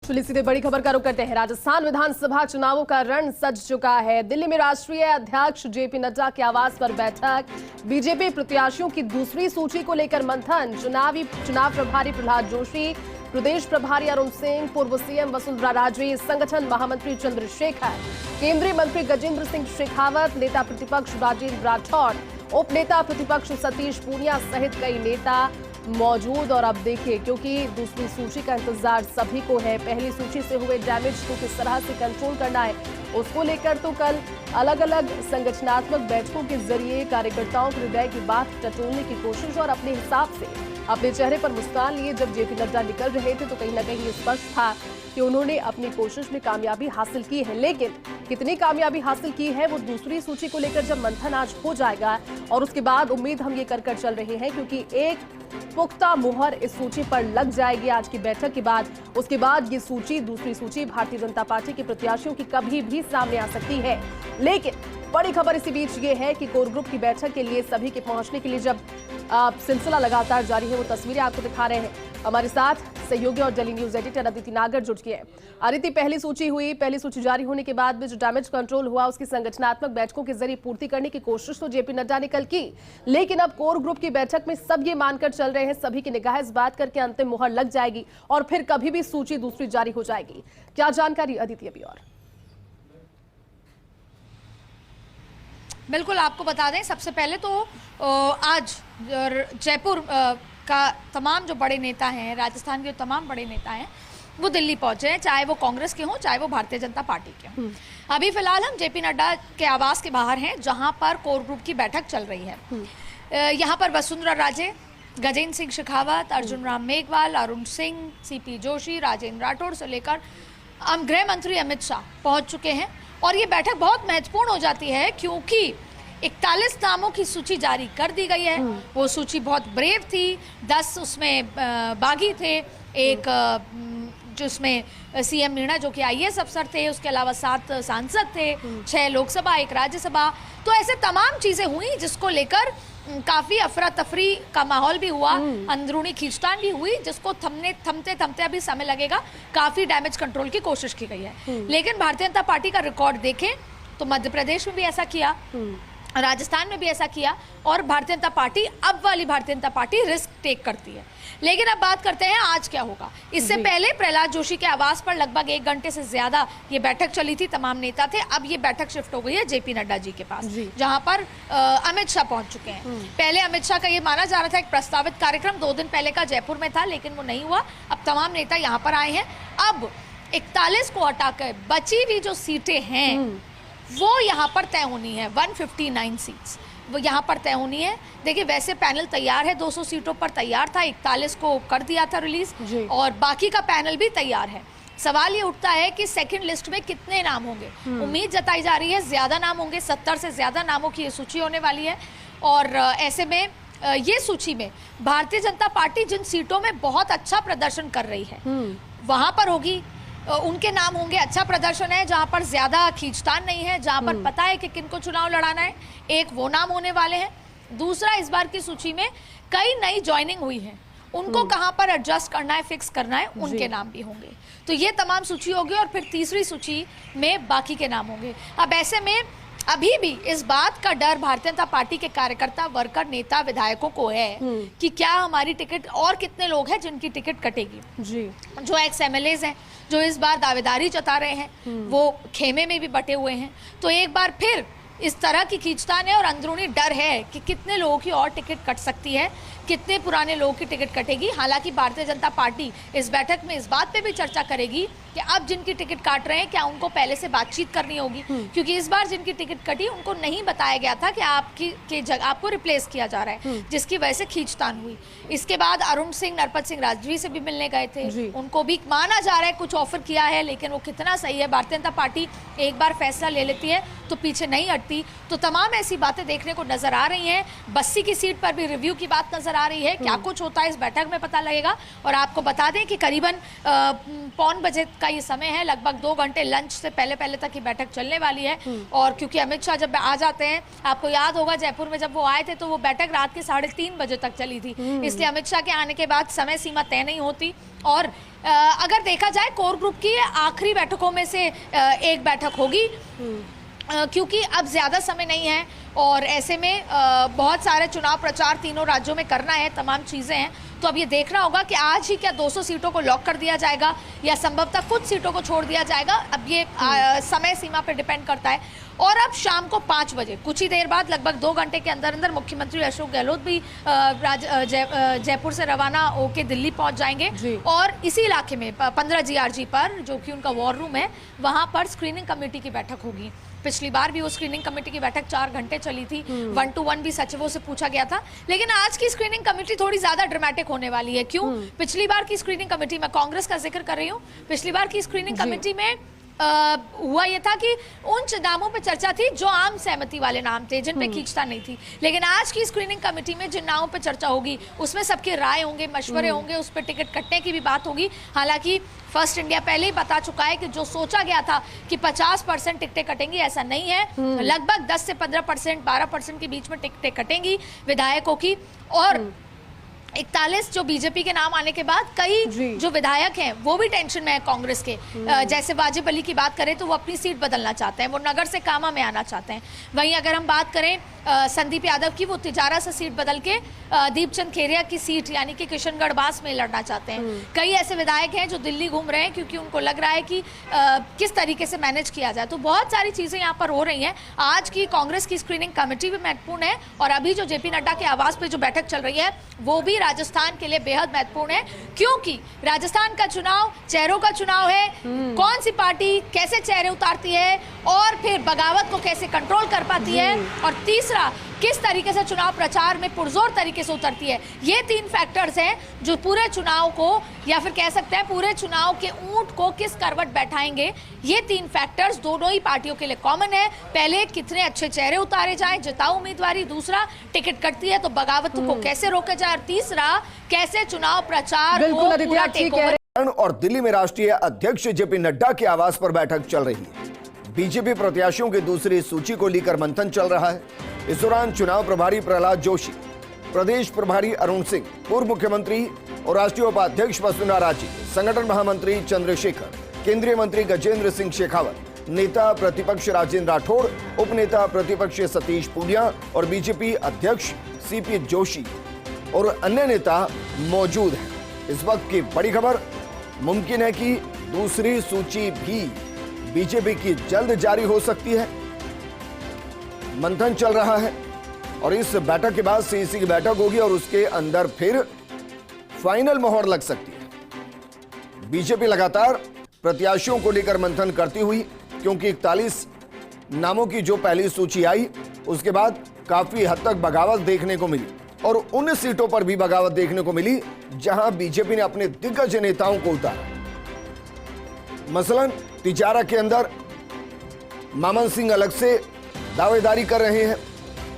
चलिए सीधे बड़ी खबर का रुख करते हैं। राजस्थान विधानसभा चुनावों का रण सज चुका है। दिल्ली में राष्ट्रीय अध्यक्ष जेपी नड्डा के आवास पर बैठक, बीजेपी प्रत्याशियों की दूसरी सूची को लेकर मंथन, चुनाव प्रभारी प्रहलाद जोशी, प्रदेश प्रभारी अरुण सिंह, पूर्व सीएम वसुंधरा राजे, संगठन महामंत्री चंद्रशेखर, केंद्रीय मंत्री गजेंद्र सिंह शेखावत, नेता प्रतिपक्ष राजेंद्र राठौड़, उप नेता प्रतिपक्ष सतीश पूनिया सहित कई नेता मौजूद। और अब देखिए, क्योंकि दूसरी सूची का इंतजार सभी को है, पहली सूची से हुए डैमेज को किस तरह से कंट्रोल करना है उसको लेकर तो कल अलग अलग संगठनात्मक बैठकों के जरिए कार्यकर्ताओं के हृदय की बात टटोलने की कोशिश और अपने हिसाब से अपने चेहरे पर मुस्कान लिए जब जेपी नड्डा निकल रहे थे तो कहीं ना कहीं स्पष्ट था कि उन्होंने अपनी कोशिश में कामयाबी हासिल की है। लेकिन कितनी कामयाबी हासिल की है वो दूसरी सूची को लेकर जब मंथन आज हो जाएगा, और उसके बाद उम्मीद हम ये कर चल रहे हैं क्योंकि एक पुख्ता मुहर इस सूची पर लग जाएगी आज की बैठक के बाद। उसके बाद ये सूची, दूसरी सूची भारतीय जनता पार्टी के प्रत्याशियों की कभी भी सामने आ सकती है। लेकिन बड़ी खबर इसी बीच ये है कि कोर ग्रुप की बैठक के लिए सभी के पहुंचने के लिए जब सिलसिला लगातार जारी है, वो तस्वीरें आपको दिखा रहे हैं। हमारे साथ सहयोगी और दिल्ली न्यूज एडिटर अदिति नागर जुट गए हैं। अदिति, पहली सूची जारी होने के बाद भी जो डैमेज कंट्रोल हुआ उसकी संगठनात्मक बैठकों के जरिए पूर्ति करने की कोशिश तो जेपी नड्डा ने कल की, लेकिन अब कोर ग्रुप की बैठक में सब ये मानकर चल रहे हैं, सभी की निगाह इस बात करके अंतिम मुहर लग जाएगी और फिर कभी भी सूची दूसरी जारी हो जाएगी। क्या जानकारी अदिति अभी? और बिल्कुल, आपको बता दें, सबसे पहले तो आज जयपुर का तमाम जो बड़े नेता हैं, राजस्थान के तमाम बड़े नेता हैं, वो दिल्ली पहुंचे हैं, चाहे वो कांग्रेस के हों चाहे वो भारतीय जनता पार्टी के हों। अभी फिलहाल हम जेपी नड्डा के आवास के बाहर हैं जहां पर कोर ग्रुप की बैठक चल रही है। यहां पर वसुंधरा राजे, गजेंद्र सिंह शेखावत, अर्जुन राम मेघवाल, अरुण सिंह, सीपी जोशी, राजेंद्र राठौड़ से लेकर गृह मंत्री अमित शाह पहुंच चुके हैं। और ये बैठक बहुत महत्वपूर्ण हो जाती है क्योंकि 41 नामों की सूची जारी कर दी गई है। वो सूची बहुत ब्रेव थी, 10 उसमें बागी थे, एक जिसमें सीएम मीणा जो कि आईएएस अफसर थे, उसके अलावा 7 सांसद थे, 6 लोकसभा, 1 राज्यसभा। तो ऐसे तमाम चीजें हुई जिसको लेकर काफी अफरा तफरी का माहौल भी हुआ, अंदरूनी खींचतान भी हुई, जिसको थमते अभी समय लगेगा। काफी डैमेज कंट्रोल की कोशिश की गई है। लेकिन भारतीय जनता पार्टी का रिकॉर्ड देखें तो मध्य प्रदेश में भी ऐसा किया, राजस्थान में भी ऐसा किया, और भारतीय जनता पार्टी, अब वाली Bharatiya Janata party risk take करती है। लेकिन अब बात करते हैं आज क्या होगा। इससे पहले प्रहलाद जोशी के आवास पर लगभग 1 घंटे से ज्यादा ये बैठक चली थी, तमाम नेता थे। अब ये बैठक शिफ्ट हो गई है जेपी नड्डा जी के पास, जहां पर अमित शाह पहुंच चुके हैं। पहले अमित शाह का ये माना जा रहा था एक प्रस्तावित कार्यक्रम 2 दिन पहले का जयपुर में था, लेकिन वो नहीं हुआ। अब तमाम नेता यहाँ पर आए हैं। अब 41 को हटाकर बची हुई जो सीटें हैं वो यहाँ पर तय होनी है। 159 सीट्स वो यहाँ पर तय होनी है। देखिए, वैसे पैनल तैयार है, 200 सीटों पर तैयार था, 41 को कर दिया था रिलीज, और बाकी का पैनल भी तैयार है। सवाल ये उठता है कि सेकंड लिस्ट में कितने नाम होंगे। उम्मीद जताई जा रही है ज्यादा नाम होंगे, 70 से ज्यादा नामों की ये सूची होने वाली है। और ऐसे में ये सूची में भारतीय जनता पार्टी जिन सीटों में बहुत अच्छा प्रदर्शन कर रही है वहां पर होगी, उनके नाम होंगे। अच्छा प्रदर्शन है जहां पर ज्यादा खींचतान नहीं है, जहां पर पता है कि किनको चुनाव लड़ाना है, एक वो नाम होने वाले हैं। दूसरा, इस बार की सूची में कई नई ज्वाइनिंग हुई है, उनको कहां पर एडजस्ट करना है, फिक्स करना है, उनके नाम भी होंगे। तो ये तमाम सूची होगी और फिर तीसरी सूची में बाकी के नाम होंगे। अब ऐसे में अभी भी इस बात का डर भारतीय जनता पार्टी के कार्यकर्ता, वर्कर, नेता, विधायकों को है कि क्या हमारी टिकट, और कितने लोग हैं जिनकी टिकट कटेगी जी। जो एक्स एमएलएज हैं जो इस बार दावेदारी जता रहे हैं, वो खेमे में भी बटे हुए हैं। तो एक बार फिर इस तरह की खींचतान है और अंदरूनी डर है कि कितने लोगों की और टिकट कट सकती है, कितने पुराने लोगों की टिकट कटेगी। हालांकि भारतीय जनता पार्टी इस बैठक में इस बात पे भी चर्चा करेगी कि अब जिनकी टिकट काट रहे हैं क्या उनको पहले से बातचीत करनी होगी, क्योंकि इस बार जिनकी टिकट कटी उनको नहीं बताया गया था कि आपकी जगह आपको रिप्लेस किया जा रहा है, जिसकी वजह से खींचतान हुई। इसके बाद अरुण सिंह नरपत सिंह राजवी से भी मिलने गए थे, उनको भी माना जा रहा है कुछ ऑफर किया है, लेकिन वो कितना सही है, भारतीय जनता पार्टी एक बार फैसला ले लेती है तो पीछे नहीं हटती। तो तमाम ऐसी बातें देखने को नजर आ रही हैं। बस्सी की सीट पर भी रिव्यू की बात नजर नजर आ रही है। क्या कुछ होता है इस बैठक में पता लगेगा। और आपको बता दें कि करीबन 1:15 बजे का ये समय है, लगभग 2 घंटे लंच से पहले पहले तक ये बैठक चलने वाली है। और क्योंकि अमित शाह जब आ जाते हैं, आपको याद होगा जयपुर में जब वो आए थे तो वो बैठक रात के 3:30 बजे तक चली थी, इसलिए अमित शाह के आने के बाद समय सीमा तय नहीं होती। और अगर देखा जाए कोर ग्रुप की आखिरी बैठकों में से एक बैठक होगी, क्योंकि अब ज्यादा समय नहीं है और ऐसे में बहुत सारे चुनाव प्रचार तीनों राज्यों में करना है, तमाम चीजें हैं। तो अब ये देखना होगा कि आज ही क्या 200 सीटों को लॉक कर दिया जाएगा या संभवतः कुछ सीटों को छोड़ दिया जाएगा। अब ये समय सीमा पर डिपेंड करता है। और अब शाम को 5 बजे, कुछ ही देर बाद, लगभग 2 घंटे के अंदर अंदर मुख्यमंत्री अशोक गहलोत भी जयपुर से रवाना होकर दिल्ली पहुंच जाएंगे। और इसी इलाके में 15 GRG पर, जो कि उनका वॉर रूम है, वहां पर स्क्रीनिंग कमेटी की बैठक होगी। पिछली बार भी वो स्क्रीनिंग कमेटी की बैठक 4 घंटे चली थी, 1-to-1 भी सचिवों से पूछा गया था। लेकिन आज की स्क्रीनिंग कमेटी थोड़ी ज्यादा ड्रामेटिक होने वाली है। क्यों? पिछली बार की स्क्रीनिंग कमेटी, मैं कांग्रेस का जिक्र कर रही हूँ, पिछली बार की स्क्रीनिंग कमेटी में हुआ ये था कि उन नामों पे चर्चा थी जो आम सहमति वाले नाम थे, जिन पे खींचता नहीं थी। लेकिन आज की स्क्रीनिंग कमेटी में जिन नामों पे चर्चा होगी उसमें सबके राय होंगे, मशवरे होंगे, उस पर टिकट कटने की भी बात होगी। हालांकि फर्स्ट इंडिया पहले ही बता चुका है कि जो सोचा गया था कि 50% टिकटें कटेंगी, ऐसा नहीं है। लगभग 10 से 15%, 12% के बीच में टिकटें कटेंगी विधायकों की। और 41 जो बीजेपी के नाम आने के बाद कई जो विधायक हैं वो भी टेंशन में है कांग्रेस के। जैसे वाजिब अली की बात करें तो वो अपनी सीट बदलना चाहते हैं, वो नगर से कामा में आना चाहते हैं। वहीं अगर हम बात करें संदीप यादव की, वो तिजारा से सीट बदल के दीपचंद खेरिया की सीट यानी कि किशनगढ़ बास में लड़ना चाहते हैं। कई ऐसे विधायक हैं जो दिल्ली घूम रहे हैं क्योंकि उनको लग रहा है कि किस तरीके से मैनेज किया जाए। तो बहुत सारी चीजें यहाँ पर हो रही हैं। आज की कांग्रेस की स्क्रीनिंग कमेटी भी महत्वपूर्ण है और अभी जो जेपी नड्डा के आवास पे जो बैठक चल रही है वो भी राजस्थान के लिए बेहद महत्वपूर्ण है, क्योंकि राजस्थान का चुनाव चेहरों का चुनाव है। कौन सी पार्टी कैसे चेहरे उतारती है और फिर बगावत को कैसे कंट्रोल कर पाती है, और तीसरा किस तरीके से चुनाव प्रचार में पुरजोर तरीके से उतरती है। ये 3 फैक्टर्स हैं जो पूरे चुनाव को, या फिर कह सकते हैं पूरे चुनाव के ऊंट को किस करवट बैठाएंगे। ये 3 फैक्टर्स दोनों ही पार्टियों के लिए कॉमन है। पहले कितने अच्छे चेहरे उतारे जाए, जिताऊ उम्मीदवारी, दूसरा टिकट कटती है तो बगावत को कैसे रोका जाए, और तीसरा कैसे चुनाव प्रचार को पूरा टेक ओवर। और दिल्ली में राष्ट्रीय अध्यक्ष जेपी नड्डा के आवास पर बैठक चल रही है। बीजेपी प्रत्याशियों की दूसरी सूची को लेकर मंथन चल रहा है। इस दौरान चुनाव प्रभारी प्रहलाद जोशी, प्रदेश प्रभारी अरुण सिंह, पूर्व मुख्यमंत्री और राष्ट्रीय उपाध्यक्ष वसुंधरा राजे, संगठन महामंत्री चंद्रशेखर, केंद्रीय मंत्री गजेंद्र सिंह शेखावत, नेता प्रतिपक्ष राजेंद्र राठौड़, उपनेता प्रतिपक्ष सतीश पूनिया और बीजेपी अध्यक्ष सीपी जोशी और अन्य नेता मौजूद हैं। इस वक्त की बड़ी खबर, मुमकिन है कि दूसरी सूची भी बीजेपी की जल्द जारी हो सकती है। मंथन चल रहा है और इस बैठक के बाद सीईसी की बैठक होगी और उसके अंदर फिर फाइनल मोहर लग सकती है। बीजेपी लगातार प्रत्याशियों को लेकर मंथन करती हुई, क्योंकि 41 नामों की जो पहली सूची आई उसके बाद काफी हद तक बगावत देखने को मिली और उन सीटों पर भी बगावत देखने को मिली जहां बीजेपी ने अपने दिग्गज नेताओं को उतारा। मसलन तिजारा के अंदर मामन सिंह अलग से दावेदारी कर रहे हैं।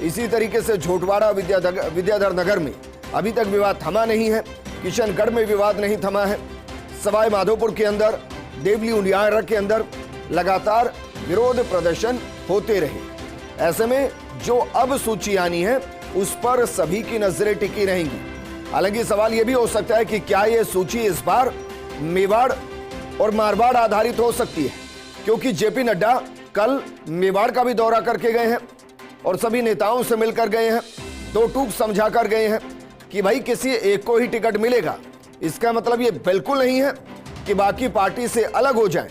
इसी तरीके से झोटवाड़ा विद्याधर नगर में अभी तक विवाद थमा नहीं है। किशनगढ़ में विवाद नहीं थमा है। सवाई माधोपुर के अंदर, देवली उंडियारा के अंदर लगातार विरोध प्रदर्शन होते रहे। ऐसे में जो अब सूची आनी है उस पर सभी की नजरें टिकी रहेंगी। हालांकि सवाल यह भी हो सकता है कि क्या यह सूची इस बार मेवाड़ और मारवाड़ आधारित हो सकती है, क्योंकि जेपी नड्डा कल मेवाड़ का भी दौरा करके गए हैं और सभी नेताओं से मिलकर गए हैं, 2 टूक समझा कर गए हैं कि भाई किसी एक को ही टिकट मिलेगा। इसका मतलब ये बिल्कुल नहीं है कि बाकी पार्टी से अलग हो जाएं,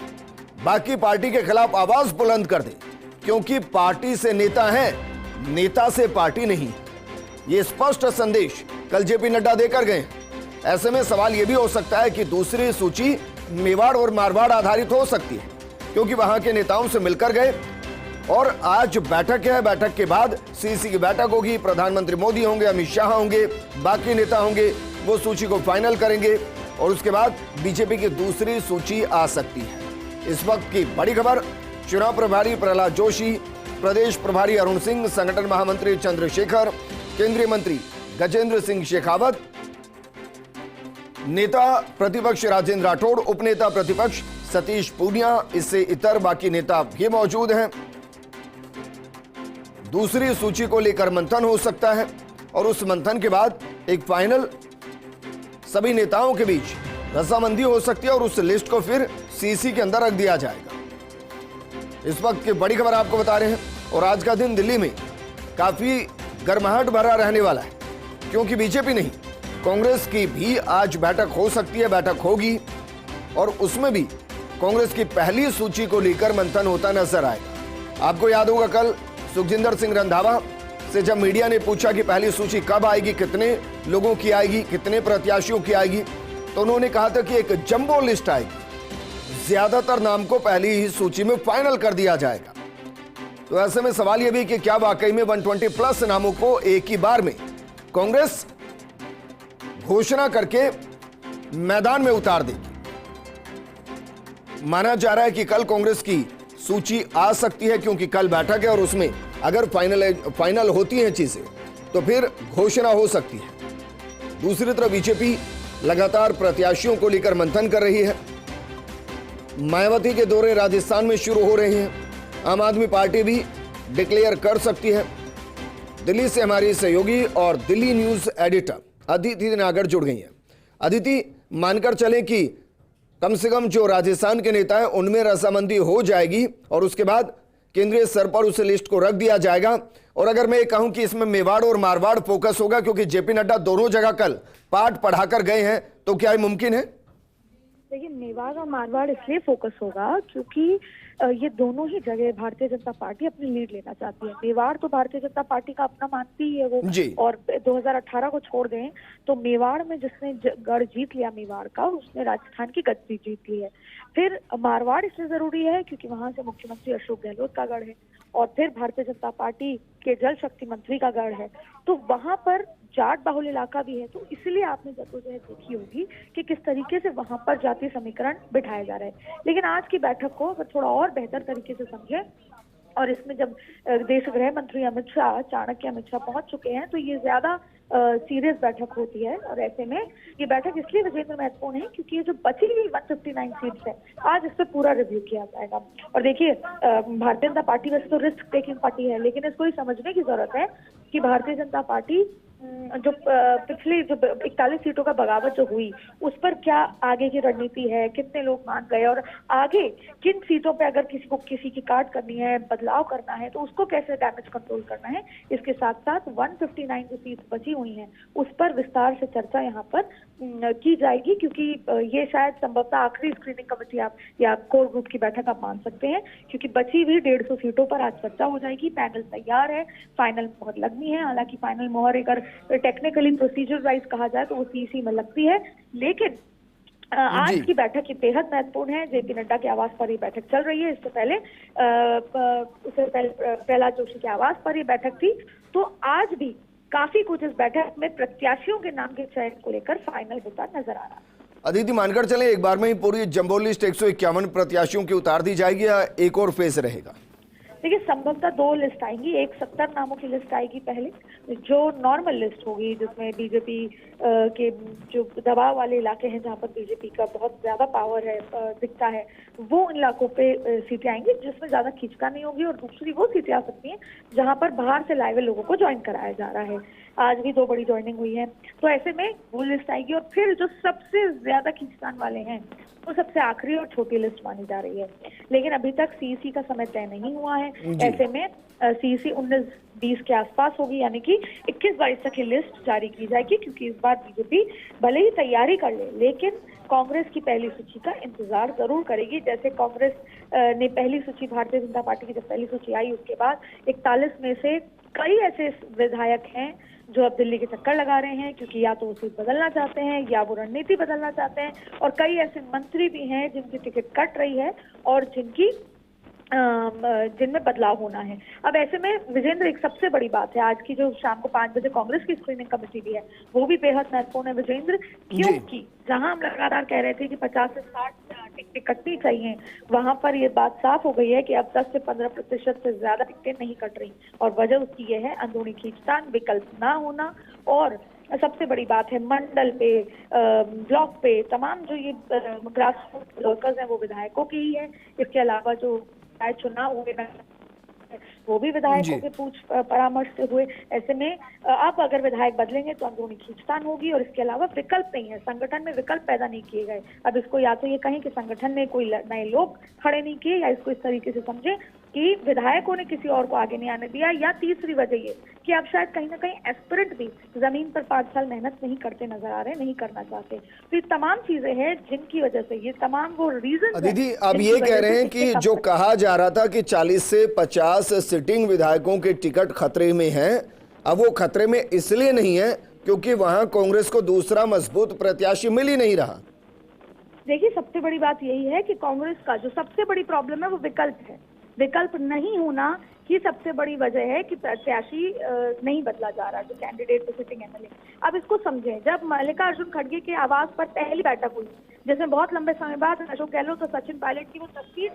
बाकी पार्टी के खिलाफ आवाज बुलंद कर दें, क्योंकि पार्टी से नेता है, नेता से पार्टी नहीं। ये स्पष्ट संदेश कल जेपी नड्डा देकर गए। ऐसे में सवाल यह भी हो सकता है कि दूसरी सूची मेवाड़ और मारवाड़ आधारित हो सकती है, क्योंकि वहां के नेताओं से मिलकर गए और आज बैठक है। बैठक के बाद सीईसी की बैठक होगी, प्रधानमंत्री मोदी होंगे, अमित शाह होंगे, बाकी नेता होंगे, वो सूची को फाइनल करेंगे और उसके बाद बीजेपी की दूसरी सूची आ सकती है। इस वक्त की बड़ी खबर, चुनाव प्रभारी प्रहलाद जोशी, प्रदेश प्रभारी अरुण सिंह, संगठन महामंत्री चंद्रशेखर, केंद्रीय मंत्री गजेंद्र सिंह शेखावत, नेता प्रतिपक्ष राजेंद्र राठौड़, उपनेता प्रतिपक्ष सतीश पूनिया, इससे इतर बाकी नेता भी मौजूद हैं। दूसरी सूची को लेकर मंथन हो सकता है और उस मंथन के बाद एक फाइनल सभी नेताओं के बीच रजामंदी हो सकती है और उस लिस्ट को फिर सीसी के अंदर रख दिया जाएगा। इस वक्त की बड़ी खबर आपको बता रहे हैं और आज का दिन दिल्ली में काफी गर्माहट भरा रहने वाला है, क्योंकि बीजेपी नहीं कांग्रेस की भी आज बैठक हो सकती है, बैठक होगी और उसमें भी कांग्रेस की पहली सूची को लेकर मंथन होता नजर आएगा। आपको याद होगा कल सुखजिंदर सिंह रंधावा से जब मीडिया ने पूछा कि पहली सूची कब आएगी, कितने लोगों की आएगी, कितने प्रत्याशियों की आएगी, तो उन्होंने कहा था कि एक जंबो लिस्ट आएगी, ज्यादातर नाम को पहली ही सूची में फाइनल कर दिया जाएगा। तो ऐसे में सवाल यह भी कि क्या वाकई में 120 प्लस नामों को एक ही बार में कांग्रेस घोषणा करके मैदान में उतार देगी। माना जा रहा है कि कल कांग्रेस की सूची आ सकती है, क्योंकि कल बैठक है और उसमें अगर फाइनल होती हैं चीजें तो फिर घोषणा हो सकती है। दूसरी तरफ बीजेपी लगातार प्रत्याशियों को लेकर मंथन कर रही है। मायावती के दौरे राजस्थान में शुरू हो रहे हैं। आम आदमी पार्टी भी डिक्लेयर कर सकती है। दिल्ली से हमारी सहयोगी और दिल्ली न्यूज एडिटर अदिति नागर जुड़ गई हैं। अदिति, मानकर चलें कि कम से कम जो राजस्थान के नेता हैं उनमें रजामंदी हो जाएगी और उसके बाद केंद्रीय स्तर पर उस लिस्ट को रख दिया जाएगा। और अगर मैं ये कहूं कि इसमें मेवाड़ और मारवाड़ फोकस होगा, क्योंकि जेपी नड्डा दोनों जगह कल पाठ पढ़ाकर गए हैं, तो क्या ये मुमकिन है? देखिए, मेवाड़ और मारवाड़ इसलिए फोकस होगा क्योंकि ये दोनों ही जगह भारतीय जनता पार्टी अपनी लीड लेना चाहती है। मेवाड़ तो भारतीय जनता पार्टी का अपना मानती ही है वो, और 2018 को छोड़ दें तो मेवाड़ में जिसने गढ़ जीत लिया मेवाड़ का, उसने राजस्थान की गद्दी जीत ली है। फिर मारवाड़ इसलिए जरूरी है क्योंकि वहां से मुख्यमंत्री अशोक गहलोत का गढ़ है और फिर भारतीय जनता पार्टी के जल शक्ति मंत्री का गढ़ है, तो वहां पर जाट बाहुल इलाका भी है। तो इसलिए आपने जद्दोजहद देखी होगी कि किस तरीके से वहां पर जातीय समीकरण बिठाए जा रहे हैं। लेकिन आज की बैठक को अगर थोड़ा और बेहतर तरीके से समझे, और इसमें जब देश गृह मंत्री अमित शाह, चाणक्य अमित शाह पहुंच चुके हैं, तो ये ज्यादा सीरियस बैठक होती है। और ऐसे में ये बैठक इसलिए विजेंद्र महत्वपूर्ण है क्योंकि ये जो बची हुई 159 सीट्स है, आज इस पर पूरा रिव्यू किया जाएगा। और देखिए, भारतीय जनता पार्टी वैसे तो रिस्क टेकिंग पार्टी है, लेकिन इसको ही समझने की जरूरत है कि भारतीय जनता पार्टी जो पिछली जो 41 सीटों का बगावत जो हुई, उस पर क्या आगे की रणनीति है, कितने लोग मान गए और आगे किन सीटों पे अगर किसी को किसी की काट करनी है, बदलाव करना है, तो उसको कैसे डैमेज कंट्रोल करना है। इसके साथ साथ 159 जो सीट बची हुई हैं उस पर विस्तार से चर्चा यहाँ पर की जाएगी, क्योंकि ये शायद संभवतः आखिरी स्क्रीनिंग कमेटी आप या कोर ग्रुप की बैठक आप मान सकते हैं, क्योंकि बची हुई 150 सीटों पर आज चर्चा हो जाएगी। पैनल तैयार है, फाइनल मोहर लगनी है। हालांकि फाइनल मोहर अगर टेक्निकली प्रोसीजर वाइज कहा जाए तो वो सीसी में लगती है, लेकिन आज की बैठक ये बेहद महत्वपूर्ण है। जेपी नड्डा के आवास पर ये बैठक चल रही है। इससे पहले प्रहलाद जोशी के आवास पर ये बैठक थी। तो आज भी काफी कुछ इस बैठक में प्रत्याशियों के नाम के चयन को लेकर फाइनल होता नजर आ रहा है। अदिति, मानकर चले एक बार में ही पूरी जंबो लिस्ट 151 प्रत्याशियों की उतार दी जाएगी या एक और फेज रहेगा? देखिए, संभवतः 2 लिस्ट आएंगी। एक 70 नामों की लिस्ट आएगी पहले, जो नॉर्मल लिस्ट होगी, जिसमें बीजेपी के जो दबाव वाले इलाके हैं जहां पर बीजेपी का बहुत ज्यादा पावर है, दिखता है, वो इन इलाकों पे सीटें आएंगी जिसमें ज्यादा खींचता नहीं होगी। और दूसरी वो सीटें आ सकती हैं जहां पर बाहर से लाए हुए लोगों को ज्वाइन कराया जा रहा है। आज भी 2 बड़ी ज्वाइनिंग हुई है, तो ऐसे में वो लिस्ट आएगी। और फिर जो सबसे ज्यादा खींचतान वाले हैं वो सबसे आखिरी और छोटी लिस्ट मानी जा रही है। लेकिन अभी तक सीईसी का समय तय नहीं हुआ है। ऐसे में सीईसी 19-20 के आसपास होगी, यानी कि 21-22 तक की लिस्ट जारी की जाएगी, क्योंकि इस बार बीजेपी भले ही तैयारी कर ले, लेकिन कांग्रेस की पहली सूची का इंतजार जरूर करेगी। जैसे कांग्रेस ने पहली सूची, भारतीय जनता पार्टी की जब पहली सूची आई उसके बाद 41 में से कई ऐसे विधायक हैं जो अब दिल्ली के चक्कर लगा रहे हैं, क्योंकि या तो वो सीट बदलना चाहते हैं या वो रणनीति बदलना चाहते हैं। और कई ऐसे मंत्री भी हैं जिनकी टिकट कट रही है और जिनकी जिनमें बदलाव होना है। अब ऐसे में विजेंद्र, एक सबसे बड़ी बात है आज की जो शाम को 5 बजे कांग्रेस की स्क्रीनिंग कमेटी भी है, वो भी बेहद महत्वपूर्ण है विजेंद्र, क्योंकि जहां हम लगातार कह रहे थे कि 50 से 60 टिकटें कटनी चाहिए, वहां पर ये बात साफ हो गई है कि अब 10 से 15% से ज्यादा टिकटें नहीं कट रही, और वजह उसकी ये है अंदरूनी खींचतान, विकल्प ना होना, और सबसे बड़ी बात है मंडल पे, ब्लॉक पे तमाम जो ये ग्रास रूट वर्कर्स हैं वो विधायकों की ही है। इसके अलावा जो चुनाव हुए वो भी विधायकों के पूछ परामर्श से हुए। ऐसे में अब अगर विधायक बदलेंगे तो अंदरूनी खींचतान होगी, और इसके अलावा विकल्प नहीं है, संगठन में विकल्प पैदा नहीं किए गए। अब इसको या तो ये कहें कि संगठन में कोई नए लोग खड़े नहीं किए, या इसको इस तरीके से समझे कि विधायकों ने किसी और को आगे नहीं आने दिया, या तीसरी वजह ये कि अब शायद कहीं ना कहीं एस्पिरेंट भी जमीन पर 5 साल मेहनत नहीं करते नजर आ रहे, नहीं करना चाहते। तो ये तमाम चीजें हैं जिनकी वजह से, ये तमाम वो रीजन। दीदी, अब ये कह रहे हैं कि जो कहा जा रहा था कि 40 से 50 सिटिंग विधायकों के टिकट खतरे में हैं, अब वो खतरे में इसलिए नहीं है क्योंकि वहां कांग्रेस को दूसरा मजबूत प्रत्याशी मिल ही नहीं रहा। देखिए, सबसे बड़ी बात यही है कि कांग्रेस का जो सबसे बड़ी प्रॉब्लम है वो विकल्प है। विकल्प नहीं होना ही सबसे बड़ी वजह है कि प्रत्याशी नहीं बदला जा रहा, जो कैंडिडेट सिटिंग एमएलए। अब इसको समझें, जब मल्लिकार्जुन खड़गे के आवास पर पहली बैठक हुई, जिसमें बहुत लंबे समय बाद अशोक गहलोत और सचिन पायलट की वो तस्वीर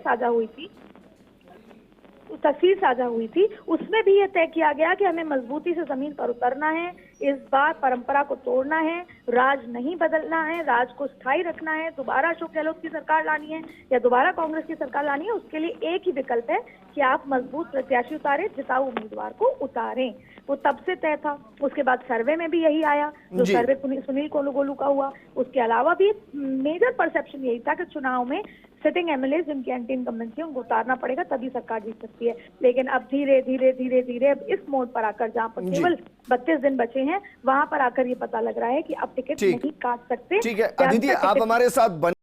साझा हुई थी, उसमें भी ये तय किया गया कि हमें मजबूती से जमीन पर उतरना है, इस बार परंपरा को तोड़ना है, राज नहीं बदलना है, राज को स्थायी रखना है, दोबारा अशोक गहलोत की सरकार लानी है या दोबारा कांग्रेस की सरकार लानी है। उसके लिए एक ही विकल्प है कि आप मजबूत प्रत्याशी उतारें, जिताऊ उम्मीदवार को उतारें। वो तब से तय था। उसके बाद सर्वे में भी यही आया, जो सर्वे सुनील कोलुगोलू का हुआ। उसके अलावा भी मेजर परसेप्शन यही था कि चुनाव में सिटिंग एमएलए जिनकी एंटी इनकम्बेंसी है उनको उतारना पड़ेगा, तभी सरकार जीत सकती है। लेकिन अब धीरे धीरे अब इस मोड पर आकर, जहाँ पर केवल 32 दिन बचे हैं, वहां पर आकर ये पता लग रहा है कि अब टिकट नहीं काट सकते। ठीक है, अदिति, आप हमारे साथ